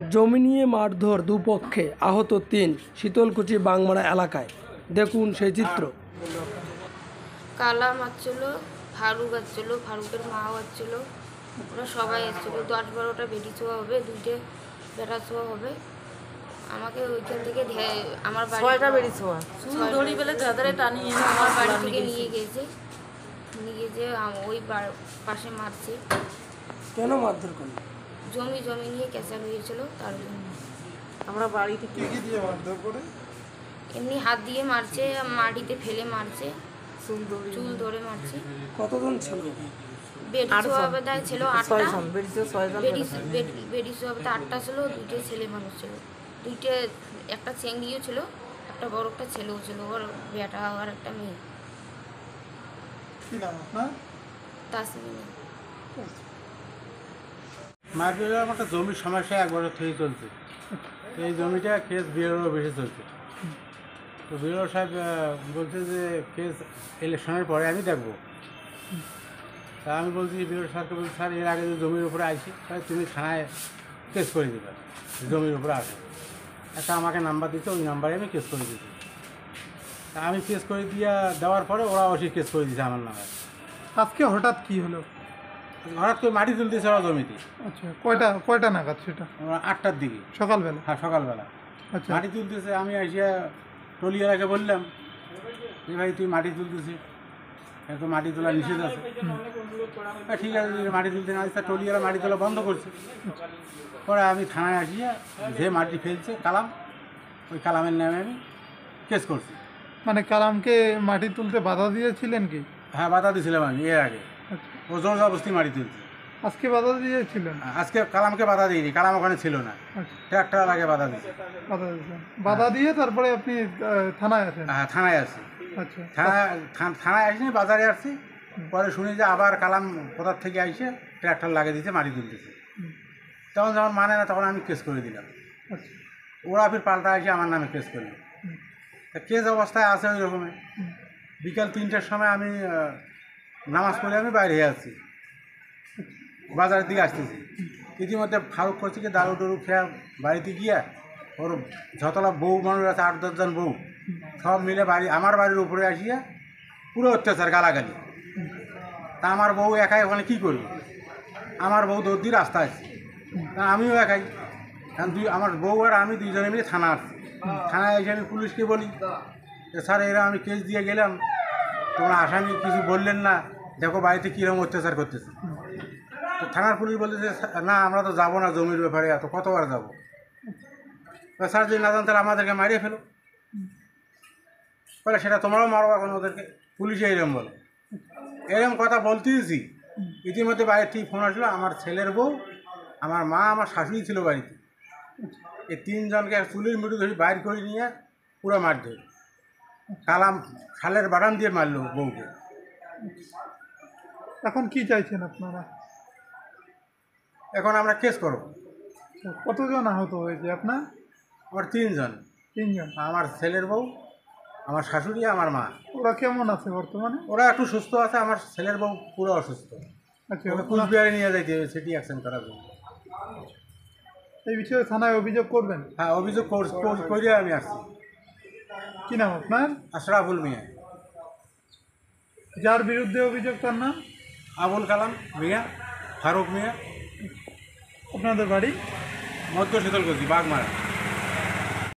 জমি নিয়ে মারধর দুপক্ষে, আহত ৩, শীতলকুচি বাগমারা এলাকায়। দেখুন সেই চিত্র। কালাম আসছিল, ফারুক আসছিল, ফারুকের মাও আসছিল, ওরা সবাই এসেছিল। 10-12টা বেটি ছোঁয়া হবে, 2টে বেটা ছোঁয়া হবে। আমাকে ওইখান থেকে আমার ছয়টা বেটি ছোঁয়া দড়ি বেলে ধারে টানিয়ে আমার বাড়ি থেকে নিয়ে গেছে, ওই পাশে মারছে। কেন মারধর করলো? জমি নিয়ে ক্যাচাল হয়েছিল, তার জন্য। আমরা বাড়ি থেকে এমনি হাত দিয়ে মারছে, মাটিতে ফেলে মারছে, চুল ধরে মারছে। কতজন ছিল? বেটি সোয়াবেদায় ছিল 8টা, বেটি সোয়াবেদা 8টা ছিল, 2টে ছেলে মানুষ ছিল, একটা চেঙ্গিও ছিল, একটা বড় একটা ছেলেও ছিল, ওর বেটা আর একটা মেয়ে। তাসমিনা। মারপিট আমার একটা জমির সমস্যা 1 বছর থেকে চলছে। এই জমিটা কেস বিএলও বেশি চলছে। তো বিএলও সাহেব বলছে যে কেস ইলেকশনের পরে আমি দেখবো। তা আমি বলছি বিএলও স্যারকে, বলছি স্যার এর আগে যে জমির উপরে আইছি, তাই তুমি থানায় কেস করে দেবে, জমির উপরে আসে। একটা আমাকে নাম্বার দিচ্ছে, ওই নাম্বারে আমি কেস করে দিয়েছি। তা আমি কেস করে দেওয়ার পরে ওরা অবশ্যই কেস করে দিয়েছে আমার নামে। আজকে হঠাৎ কি হলো? হঠাৎ করে মাটি তুলতেছে ওরা জমিতে। আচ্ছা, কয়টা নাগাদ সেটা? 8টার দিকে, সকালবেলা? হ্যাঁ সকালবেলা। আচ্ছা, মাটি তুলতেছে, আমি এসে টলিয়ালাকে বললাম যে ভাই তুই মাটি তুলতেছিস, তো মাটি তোলা নিষেধ আছে। ঠিক আছে, মাটি তুলতে না আসছে, টলিয়ালা মাটি তোলা বন্ধ করছে। পরে আমি থানায় আসিয়া যে মাটি ফেলছে কালাম, ওই কালামের নামে আমি কেস করছি। মানে কালামকে মাটি তুলতে বাধা দিয়েছিলেন কি? হ্যাঁ, বাধা দিয়েছিলাম আমি এর আগে। আচ্ছা, ও জোর জবরদস্তি মাটি তুলছে। আজকে বাধা দিয়েছিলেন? আজকে কালামকে বাধা দিইনি, কালাম ওখানে ছিল না, আচ্ছা, ট্রাক্টর লাগে বাধা দিয়েছে। বাধা দিয়েছেন, বাধা দিয়ে তারপরে আপনি থানায় আসেন? হ্যাঁ, থানায় আসি। আচ্ছা, থানায় আসিনি, বাজারে আসছি। পরে শুনি যে আবার কালাম কোথার থেকে আইসে ট্রাক্টর লাগিয়ে দিয়েছে, মাটি তুলতেছে। তখন যখন মানে না, তখন আমি কেস করে দিলাম। আচ্ছা, ওরা ফির পাল্টা এসে আমার নামে কেস করলো। তা কেস অবস্থায় আছে ওই রকমের। বিকাল 3টার সময় আমি নামাজ পড়ে আমি বাইরে আসছি, বাজারের দিকে আসতেছি। ইতিমধ্যে ফারুক করছি কি দারু টরু খেয়ে বাড়িতে গিয়া ওর যতলা বউ মানুষ আছে, 8-10 জন বউ, সব মিলে আমার বাড়ির উপরে আসিয়া পুরো অত্যাচার, গালাগালি। তা আমার বউ একাই ওখানে কী করবে? আমার বউ দৌড় দিয়ে রাস্তা আসছে, তা আমিও একাই। কারণ আমার বউ আর আমি 2জনে মিলে থানা আসছি। থানায় এসে আমি পুলিশকে বলি যে স্যার এরা আমি কেস দিয়ে গেলাম, তোমরা আসামি কিছু বললেন না, দেখো বাড়িতে কীরকম অত্যাচার করতেছে। তো থানার পুলিশ বলতেছে না আমরা তো যাবো না জমির ব্যাপারে, এত কতবার যাবো। স্যার যদি না জান তাহলে আমাদেরকে মারিয়ে ফেলো। বলে সেটা তোমরাও মারো এখন ওদেরকে, পুলিশে এরকম বলে। এরকম কথা বলতেইছি, ইতিমধ্যে বাড়ির ঠিক ফোন আসলো, আমার ছেলের বউ, আমার মা, আমার শাশুড়ি ছিল বাড়িতে। এই 3 জনকে চুলির মিটু ধরে বাইর করে নিয়ে পুরো মারধর, কালাম খালের বাটাম দিয়ে মারলো বউকে। এখন কি চাইছেন আপনারা? এখন আমরা কেস করব। কতজন আহত হয়েছে আপনার? আমার 3 জন। 3 জন? আমার ছেলের বউ, আমার শাশুড়ি, আমার মা। ওরা কেমন আছে বর্তমানে? ওরা একটু সুস্থ আছে, আমার ছেলের বউ পুরো অসুস্থ। আচ্ছা, ওকে কুচবিহারে নিয়ে যাইতে হবে সিটি অ্যাকশন করার জন্য। এই বিষয়ে থানায় অভিযোগ করবেন? হ্যাঁ, অভিযোগ করে আমি আসছি। কি নাম আপনার? আশরাফুল মিয়া। যার বিরুদ্ধে অভিযোগ তার নাম? আবুল কালাম মিয়া, ফারুক মিয়া। আপনাদের বাড়ি? মধ্য শীতলকুচি, বাগমারা।